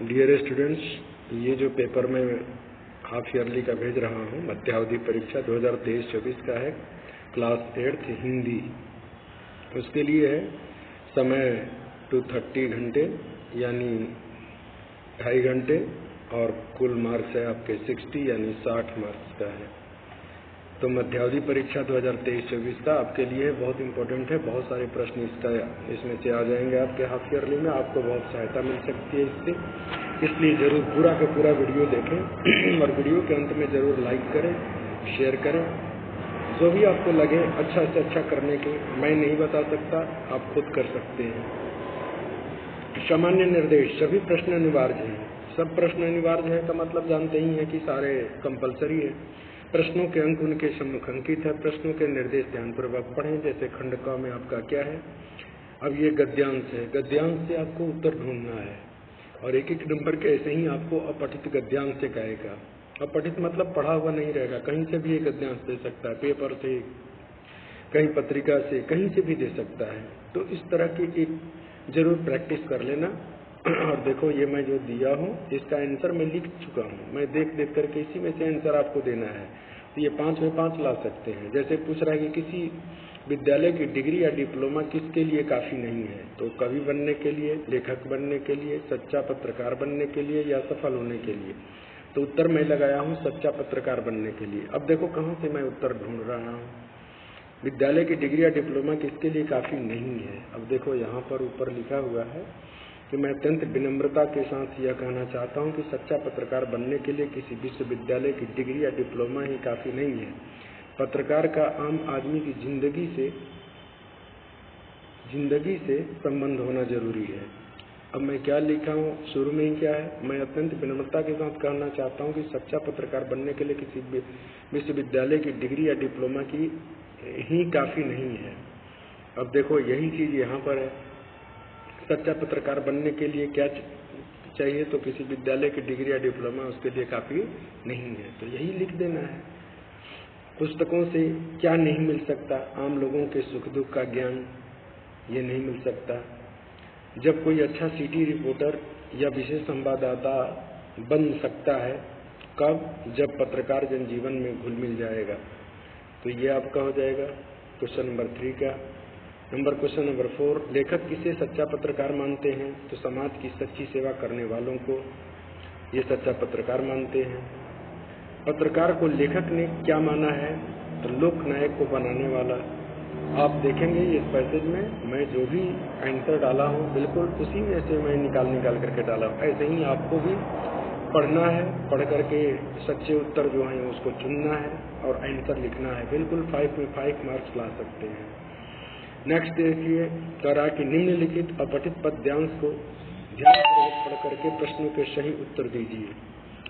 Dear students, ये जो paper मैं हाफ ईयरली का भेज रहा हूँ, मध्यावधि परीक्षा 2023-24 का है, क्लास 8 हिंदी। उसके लिए है समय 230 घंटे यानी 2.5 घंटे और कुल मार्क्स है आपके 60 यानी 60 मार्क्स का है। तो मध्यावधि परीक्षा 2023-24 का आपके लिए बहुत इम्पोर्टेंट है। बहुत सारे प्रश्न इसमें से आ जाएंगे आपके हाफ ईयरली में। आपको बहुत सहायता मिल सकती है इससे, इसलिए जरूर पूरा का पूरा वीडियो देखें और वीडियो के अंत में जरूर लाइक करें, शेयर करें। जो भी आपको लगे अच्छा से अच्छा करने के, मैं नहीं बता सकता, आप खुद कर सकते हैं। सामान्य निर्देश, सभी प्रश्न अनिवार्य हैं। सब प्रश्न अनिवार्य है का मतलब जानते ही हैं कि सारे कंपलसरी है। प्रश्नों के अंक उनके सम्मुख अंकित है। प्रश्नों के निर्देश ध्यानपूर्वक पढ़ें। जैसे खंड क में आपका क्या है, अब ये गद्यांश है, गद्यांश से आपको उत्तर ढूंढना है और एक एक नंबर के ऐसे ही आपको अपठित गद्यांश से कहेगा। अपठित मतलब पढ़ा हुआ नहीं रहेगा, कहीं से भी एक गद्यांश दे सकता है, पेपर से, कहीं पत्रिका से, कहीं से भी दे सकता है। तो इस तरह की एक जरूर प्रैक्टिस कर लेना। और देखो ये मैं जो दिया हूँ इसका आंसर मैं लिख चुका हूँ, मैं देख देख करके इसी में से आंसर आपको देना है। तो ये 5 में 5 ला सकते हैं। जैसे पूछ रहा है कि किसी विद्यालय की डिग्री या डिप्लोमा किसके लिए काफी नहीं है, तो कवि बनने के लिए, लेखक बनने के लिए, सच्चा पत्रकार बनने के लिए या सफल होने के लिए। तो उत्तर मैं लगाया हूँ सच्चा पत्रकार बनने के लिए। अब देखो कहाँ से मैं उत्तर ढूंढ रहा हूँ। विद्यालय की डिग्री या डिप्लोमा किसके लिए काफी नहीं है। अब देखो यहाँ पर ऊपर लिखा हुआ है कि मैं अत्यंत विनम्रता के साथ यह कहना चाहता हूं कि सच्चा पत्रकार बनने के लिए किसी विश्वविद्यालय की डिग्री या डिप्लोमा ही काफी नहीं है। पत्रकार का आम आदमी की जिंदगी से संबंध होना जरूरी है। अब मैं क्या लिखा हूँ, शुरू में ही क्या है, मैं अत्यंत विनम्रता के साथ कहना चाहता हूँ कि सच्चा पत्रकार बनने के लिए किसी विश्वविद्यालय की डिग्री या डिप्लोमा की ही काफी नहीं है। अब देखो यही चीज यहाँ पर है, सच्चा पत्रकार बनने के लिए क्या चाहिए, तो किसी विद्यालय की डिग्री या डिप्लोमा उसके लिए काफी नहीं है। तो यही लिख देना है। पुस्तकों से क्या नहीं मिल सकता, आम लोगों के सुख दुख का ज्ञान, ये नहीं मिल सकता। जब कोई अच्छा सिटी रिपोर्टर या विशेष संवाददाता बन सकता है, कब, जब पत्रकार जनजीवन में घुल मिल जाएगा। तो ये आपका हो जाएगा क्वेश्चन नंबर 3 का। क्वेश्चन नंबर 4, लेखक किसे सच्चा पत्रकार मानते हैं, तो समाज की सच्ची सेवा करने वालों को ये सच्चा पत्रकार मानते हैं। पत्रकार को लेखक ने क्या माना है, तो लोक नायक को बनाने वाला। आप देखेंगे इस पैसेज में मैं जो भी आंसर डाला हूँ बिल्कुल उसी में से मैं निकाल करके डाला हूँ। ऐसे ही आपको भी पढ़ना है, पढ़ करके सच्चे उत्तर जो हैं उसको चुनना है और आंसर लिखना है। बिल्कुल 5 में 5 मार्क्स ला सकते हैं। नेक्स्ट देखिए, कह रहा कि निम्नलिखित अपठित पद्यांश को ध्यानपूर्वक पढ़ करके प्रश्नों के सही उत्तर दीजिए।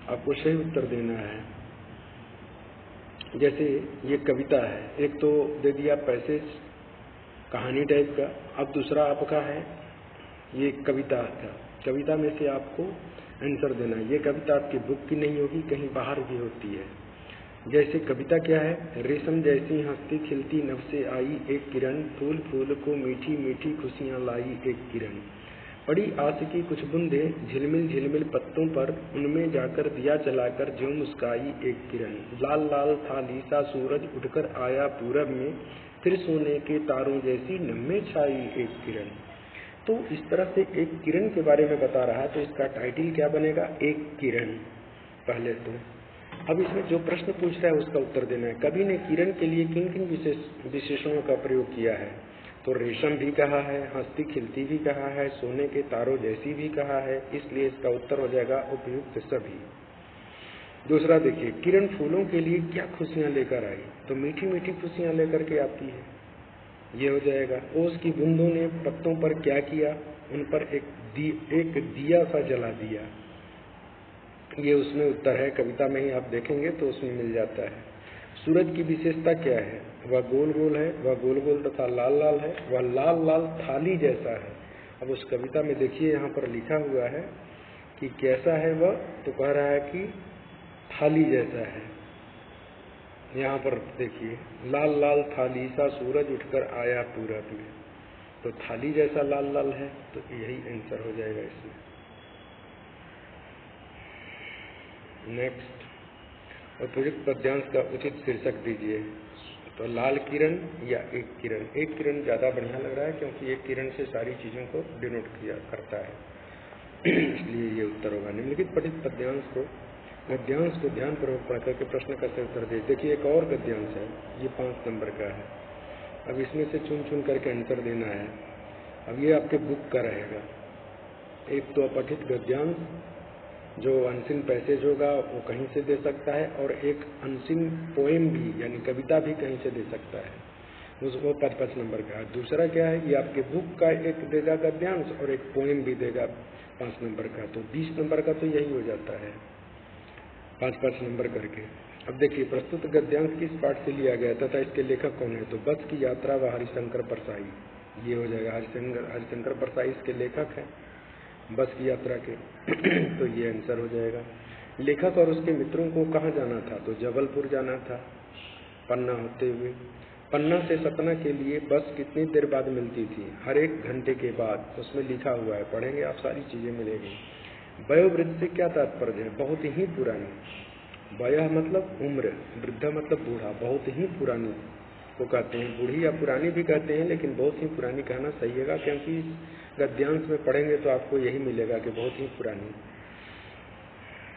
आपको सही उत्तर देना है। जैसे ये कविता है, एक तो दे दिया पैसेज कहानी टाइप का, अब दूसरा आपका है ये कविता का। कविता में से आपको आंसर देना है। ये कविता आपकी बुक की नहीं होगी, कहीं बाहर की होती है। जैसे कविता क्या है, रेशम जैसी हंसती खिलती नभ से आई एक किरण, फूल फूल को मीठी मीठी खुशियां लाई एक किरण। पड़ी आस की कुछ बूंदे झिलमिल झिलमिल पत्तों पर, उनमें जाकर दिया जलाकर ज्यों मुस्काई एक किरण। लाल लाल था लीसा सूरज उठकर आया पूरब में, फिर सोने के तारों जैसी नम्हे छाई एक किरण। तो इस तरह से एक किरण के बारे में बता रहा है, तो इसका टाइटल क्या बनेगा, एक किरण पहले तो। अब इसमें जो प्रश्न पूछ रहा है उसका उत्तर देना है। कवि ने किरण के लिए किन किन विशेषणों का प्रयोग किया है, तो रेशम भी कहा है, हंसती खिलती भी कहा है, सोने के तारों जैसी भी कहा है, इसलिए इसका उत्तर हो जाएगा उपयुक्त सभी। दूसरा देखिए, किरण फूलों के लिए क्या खुशियां लेकर आई, तो मीठी मीठी खुशियां लेकर के आती है, ये हो जाएगा। ओस की बूंदों ने पत्तों पर क्या किया, उन पर एक दिया सा जला दिया, ये उसमें उत्तर है। कविता में ही आप देखेंगे तो उसमें मिल जाता है। सूरज की विशेषता क्या है, वह गोल गोल है, वह गोल गोल तथा लाल लाल है, वह लाल लाल थाली जैसा है। अब उस कविता में देखिए यहाँ पर लिखा हुआ है कि कैसा है वह, तो कह रहा है कि थाली जैसा है। यहाँ पर देखिए, लाल लाल थाली सा सूरज उठकर आया पूरब में, तो थाली जैसा लाल लाल है, तो यही आंसर हो जाएगा इसमें। नेक्स्ट, उपयुक्त पद्यांश का उचित शीर्षक दीजिए। तो लाल किरण या एक किरण। एक किरण ज़्यादा बढ़िया लग रहा है क्योंकि एक किरण से सारी चीज़ों को डिनोट किया करता है इसलिए ये उत्तर होगा। निम्नलिखित पठित पद्यांश को गद्यांश को ध्यानपूर्वक पढ़ करके प्रश्न का सही उत्तर दे। देखिए एक और गद्यांश है, ये 5 नंबर का है। अब इसमें से चुन चुन करके आंसर देना है। अब ये आपके बुक का रहेगा। एक तो अपठित गद्यांश जो अनसीन पैसेज होगा वो कहीं से दे सकता है, और एक अनसीन पोएम भी यानी कविता भी कहीं से दे सकता है, वो 5 नंबर का है। दूसरा क्या है, ये आपके बुक का एक देगा गद्यांश और एक पोएम भी देगा 5 नंबर का, तो 20 नंबर का तो यही हो जाता है 5-5 नंबर करके। अब देखिए प्रस्तुत गद्यांश किस पाठ से लिया गया तथा इसके लेखक कौन है। तो बस की यात्रा व हरिशंकर परसाई, ये हो जाएगा। हरिशंकर परसाई इसके लेखक है बस की यात्रा के तो ये आंसर हो जाएगा। लेखक और उसके मित्रों को कहाँ जाना था, तो जबलपुर जाना था पन्ना होते हुए। पन्ना से सतना के लिए बस कितनी देर बाद मिलती थी, हर 1 घंटे के बाद, उसमें लिखा हुआ है, पढ़ेंगे आप सारी चीजें मिलेगी। वयोवृद्ध से क्या तात्पर्य है, बहुत ही पुरानी। वयः मतलब उम्र, वृद्ध मतलब बूढ़ा, बहुत ही पुरानी को कहते हैं। बूढ़ी या पुरानी भी कहते हैं, लेकिन बहुत ही पुरानी कहना सही है, क्योंकि गद्यांश में पढ़ेंगे तो आपको यही मिलेगा कि बहुत ही पुरानी।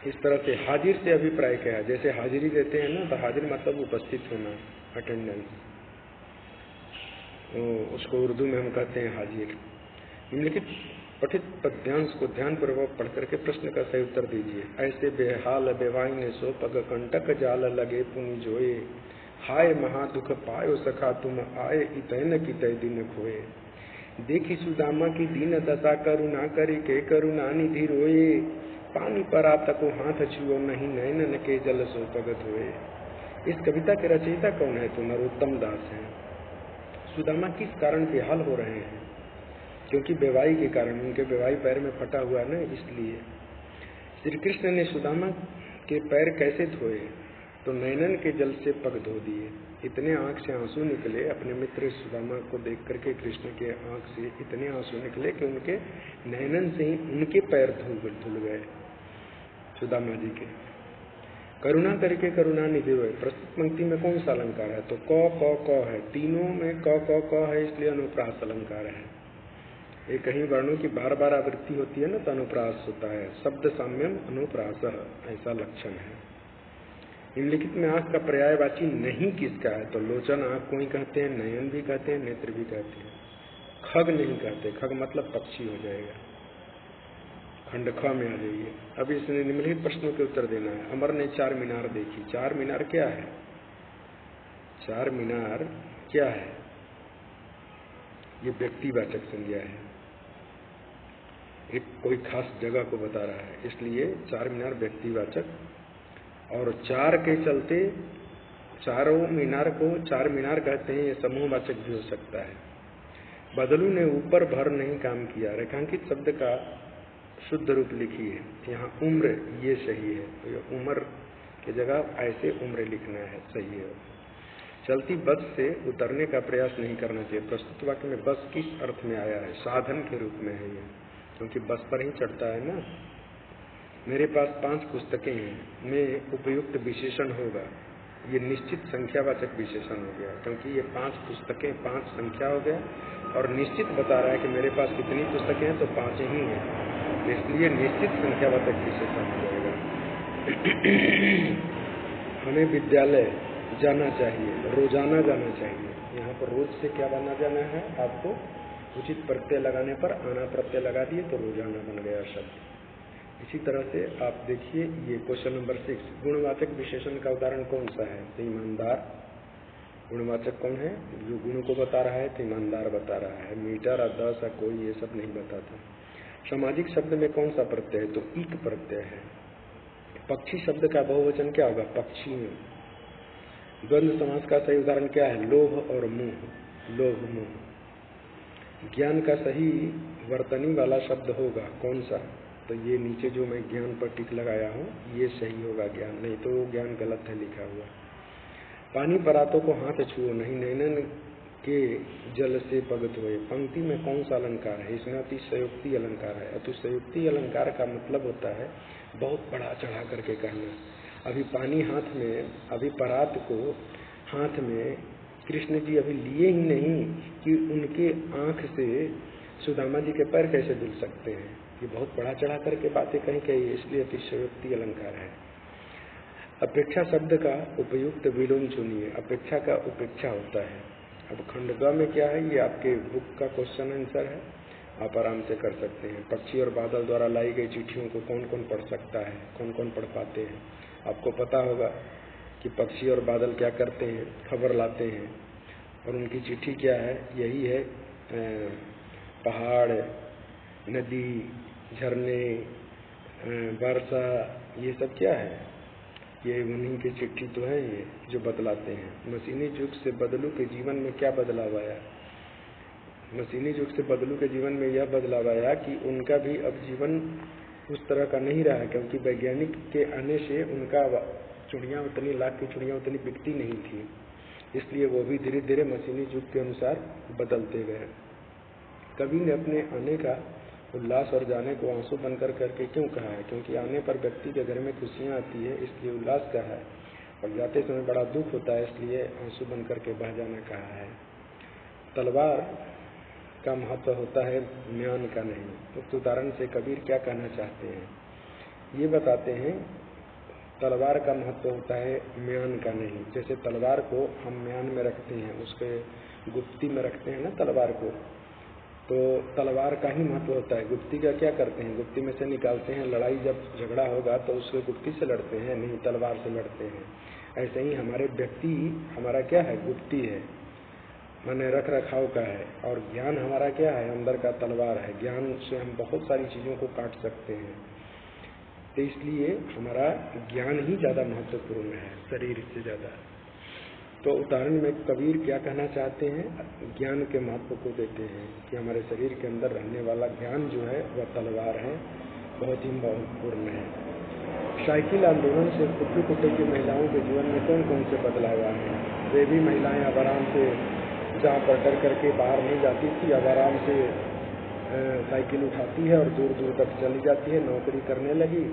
इस तरह से हाजिर से अभिप्राय क्या है, जैसे हाजिरी देते हैं ना, तो हाजिर मतलब उपस्थित होना, अटेंडेंस, उसको उर्दू में हम कहते हैं हाजिर। निम्नलिखित पठित पद्यांश को ध्यानपूर्वक पढ़ करके प्रश्न का सही उत्तर दीजिए। ऐसे बेहाल बेवाई ने सो पग कंटक जाल लगे पुनि जोए, हाय महादुख पायो सखा तुम आए इतैन की तय दिन खोए। देखी सुदामा की दीन दशा करुणा करी के करुणा निधि रोए, पानी परा तको हाथ छुओ नहीं नैनन के जल सो पग धोए। इस कविता के रचयिता कौन है, तो नरोत्तम दास हैं। सुदामा किस कारण बेहाल हो रहे हैं, क्योंकि बेवाई के कारण, उनके बेवाई पैर में फटा हुआ है ना, इसलिए। श्री कृष्ण ने सुदामा के पैर कैसे धोए, तो नैनन के जल से पग धो दिए। इतने आंख से आंसू निकले, अपने मित्र सुदामा को देख करके कृष्ण के आंख से इतने आंसू निकले कि उनके नैनन से ही उनके पैर धुल गए सुदामा जी के। करुणा करके करुणा निधि हुए। प्रस्तुत पंक्ति में कौन सा अलंकार है, तो क है। तीनों में क है, इसलिए अनुप्रास अलंकार है। ये कहीं वर्णों की बार बार आवृत्ति होती है ना, तो अनुप्रास होता है। शब्द साम्यम अनुप्रास, ऐसा लक्षण है। निम्नलिखित में आंख का पर्यायवाची नहीं किसका है, तो लोचन आंख को ही कहते हैं, नयन भी कहते हैं, नेत्र भी कहते हैं। खग नहीं कहते, खग मतलब पक्षी हो जाएगा। खंड ख में आ जाइए। अब इस निम्नलिखित प्रश्नों के उत्तर देना है। अमर ने 4 मीनार देखी। 4 मीनार क्या है, 4 मीनार क्या है, ये व्यक्तिवाचक संज्ञा है, एक कोई खास जगह को बता रहा है, इसलिए 4 मीनार व्यक्तिवाचक। और 4 के चलते चारों मीनार को 4 मीनार कहते हैं, ये समूहवाचक भी हो सकता है। बदलू ने ऊपर भर नहीं काम किया। रेखांकित शब्द का शुद्ध रूप लिखिए। यहाँ उम्र ये सही है, तो ये उम्र की जगह ऐसे उम्र लिखना है, सही है। चलती बस से उतरने का प्रयास नहीं करना चाहिए। प्रस्तुत वाक्य में बस किस अर्थ में आया है, साधन के रूप में है ये, क्योंकि बस पर ही चढ़ता है ना। मेरे पास 5 पुस्तकें हैं, में उपयुक्त विशेषण होगा, ये निश्चित संख्यावाचक विशेषण हो गया, क्योंकि ये 5 पुस्तकें 5 संख्या हो गया, और निश्चित बता रहा है कि मेरे पास कितनी पुस्तकें हैं, तो 5 ही हैं, इसलिए निश्चित संख्यावाचक विशेषण हो जाएगा। हमें विद्यालय जाना चाहिए, रोजाना जाना चाहिए। यहाँ पर रोज से क्या बना जाना है, आपको उचित प्रत्यय लगाने पर आना प्रत्यय लगा दिए तो रोजाना बन गया शब्द। इसी तरह से आप देखिए ये क्वेश्चन नंबर 6, गुणवाचक विशेषण का उदाहरण कौन सा है, तो ईमानदार। गुणवाचक कौन है, जो गुण को बता रहा है, तो ईमानदार बता रहा है। मीटर और दस या कोई ये सब नहीं बताता। सामाजिक शब्द में कौन सा प्रत्यय है, तो इक प्रत्यय है। पक्षी शब्द का बहुवचन क्या होगा, पक्षी। द्वंद्व समास का सही उदाहरण क्या है, लोभ और मोह, लोभ मोह। ज्ञान का सही वर्तनी वाला शब्द होगा कौन सा, तो ये नीचे जो मैं ज्ञान पर टिक लगाया हूँ ये सही होगा ज्ञान, नहीं तो ज्ञान गलत है लिखा हुआ। पानी परातों को हाथ छुओ नहीं नैनन के जल से पग धोए। पंक्ति में कौन सा अलंकार है, इसमें अतिशयोक्ति अलंकार है। अतिशयोक्ति अलंकार का मतलब होता है बहुत बढ़ा चढ़ा करके कहना। अभी पानी हाथ में, अभी परात को हाथ में कृष्ण जी अभी लिए ही नहीं कि उनके आंख से सुदामा जी के पैर कैसे धुल सकते हैं। ये बहुत बढ़ा चढ़ा करके बातें कही, इसलिए अतिशयोक्ति अलंकार है। अपेक्षा शब्द का उपयुक्त विलोम चुनिए। अपेक्षा का उपेक्षा होता है। अब खंड ग में क्या है, ये आपके बुक का क्वेश्चन आंसर है, आप आराम से कर सकते हैं। पक्षी और बादल द्वारा लाई गई चिट्ठियों को कौन कौन पढ़ सकता है, कौन कौन पढ़ पाते हैं। आपको पता होगा कि पक्षी और बादल क्या करते हैं, खबर लाते हैं, और उनकी चिट्ठी क्या है, यही है पहाड़, नदी, झरने, वर्षा, ये सब क्या है, ये उन्हीं की चिट्ठी तो है ये जो बदलाते हैं। मशीनी युग से बदलू के जीवन में क्या बदलाव आया? मशीनी युग से बदलू के जीवन में यह बदलाव आया कि उनका भी अब जीवन उस तरह का नहीं रहा, क्योंकि वैज्ञानिक के आने से उनका चुड़ियाँ उतनी, लाख की चुड़ियाँ उतनी बिकती नहीं थी, इसलिए वो भी धीरे धीरे मशीनी युग के अनुसार बदलते गए। कवि ने अपने आने का उल्लास और जाने को आंसू बनकर करके क्यों कहा है? क्योंकि आने पर व्यक्ति के घर में खुशियाँ आती है, इसलिए उल्लास कहा है, और जाते समय बड़ा दुख होता है, इसलिए आंसू बन करके बह जाना कहा है। तलवार का महत्व होता है, म्यान का नहीं। उक्त उदाहरण से कबीर क्या कहना चाहते हैं, ये बताते हैं। तलवार का महत्व होता है, म्यान का नहीं। जैसे तलवार को हम म्यान में रखते हैं, उसके गुप्ती में रखते हैं ना तलवार को, तो तलवार का ही महत्व होता है। गुप्ती का क्या करते हैं, गुप्ती में से निकालते हैं, लड़ाई जब झगड़ा होगा तो उसके गुप्ती से लड़ते हैं, नहीं तलवार से लड़ते हैं। ऐसे ही हमारे व्यक्ति हमारा क्या है, गुप्ती है, माने रख रखाव का है, और ज्ञान हमारा क्या है, अंदर का तलवार है। ज्ञान से हम बहुत सारी चीज़ों को काट सकते हैं, तो इसलिए हमारा ज्ञान ही ज़्यादा महत्वपूर्ण है शरीर से ज़्यादा। तो उदाहरण में कबीर क्या कहना चाहते हैं, ज्ञान के महत्व को देते हैं कि हमारे शरीर के अंदर रहने वाला ज्ञान जो है वह तलवार है, बहुत ही महत्वपूर्ण है। साइकिल आंदोलन से कुट्टू कुट्टे की महिलाओं के जीवन में कौन कौन से बदलाव आए हैं? वे भी महिलाएं अब आराम से, जहाँ पर डर करके बाहर नहीं जाती थी, अब आराम से साइकिल उठाती है और दूर दूर तक चली जाती है, नौकरी करने लगी।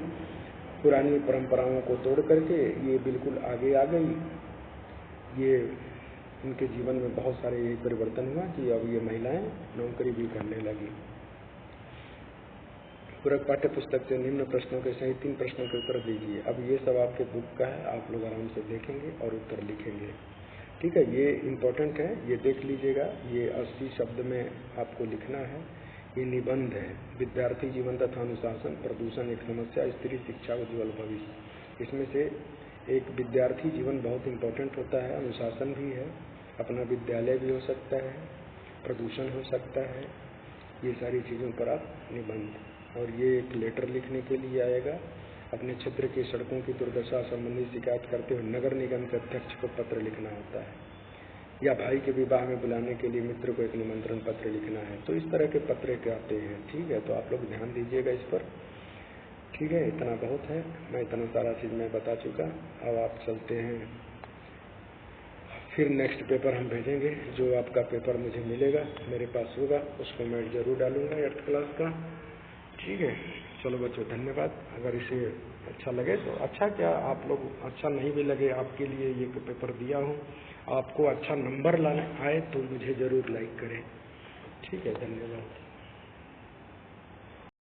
पुरानी परंपराओं को तोड़ करके ये बिल्कुल आगे आ गई। ये उनके जीवन में बहुत सारे यही परिवर्तन हुआ कि अब ये महिलाएं नौकरी भी करने लगी। पूरक पाठ्य पुस्तक से निम्न प्रश्नों के सहित 3 प्रश्नों के उत्तर दीजिए। अब ये सब आपके बुक का है, आप लोग आराम से देखेंगे और उत्तर लिखेंगे। ठीक है, ये इम्पोर्टेंट है, ये देख लीजिएगा। ये 80 शब्द में आपको लिखना है। ये निबंध है, विद्यार्थी जीवन तथा अनुशासन, प्रदूषण एक समस्या, स्त्री शिक्षा, उज्ज्वल भविष्य। इसमें से एक विद्यार्थी जीवन बहुत इम्पोर्टेंट होता है, अनुशासन भी है, अपना विद्यालय भी हो सकता है, प्रदूषण हो सकता है, ये सारी चीज़ों पर आप निबंध। और ये एक लेटर लिखने के लिए आएगा। अपने क्षेत्र की सड़कों की दुर्दशा संबंधी शिकायत करते हुए नगर निगम के अध्यक्ष को पत्र लिखना होता है, या भाई के विवाह में बुलाने के लिए मित्र को एक निमंत्रण पत्र लिखना है। तो इस तरह के पत्र आते हैं। ठीक है, तो आप लोग ध्यान दीजिएगा इस पर। ठीक है, इतना बहुत है, मैं इतना सारा चीज़ मैं बता चुका। अब आप चलते हैं, फिर नेक्स्ट पेपर हम भेजेंगे। जो आपका पेपर मुझे मिलेगा, मेरे पास होगा, उसको मैं जरूर डालूंगा 8th क्लास का। ठीक है, चलो बच्चों, धन्यवाद। अगर इसे अच्छा लगे तो अच्छा, क्या आप लोग अच्छा नहीं भी लगे, आपके लिए ये पेपर दिया हूँ, आपको अच्छा नंबर लाने आए तो मुझे ज़रूर लाइक करें। ठीक है, धन्यवाद।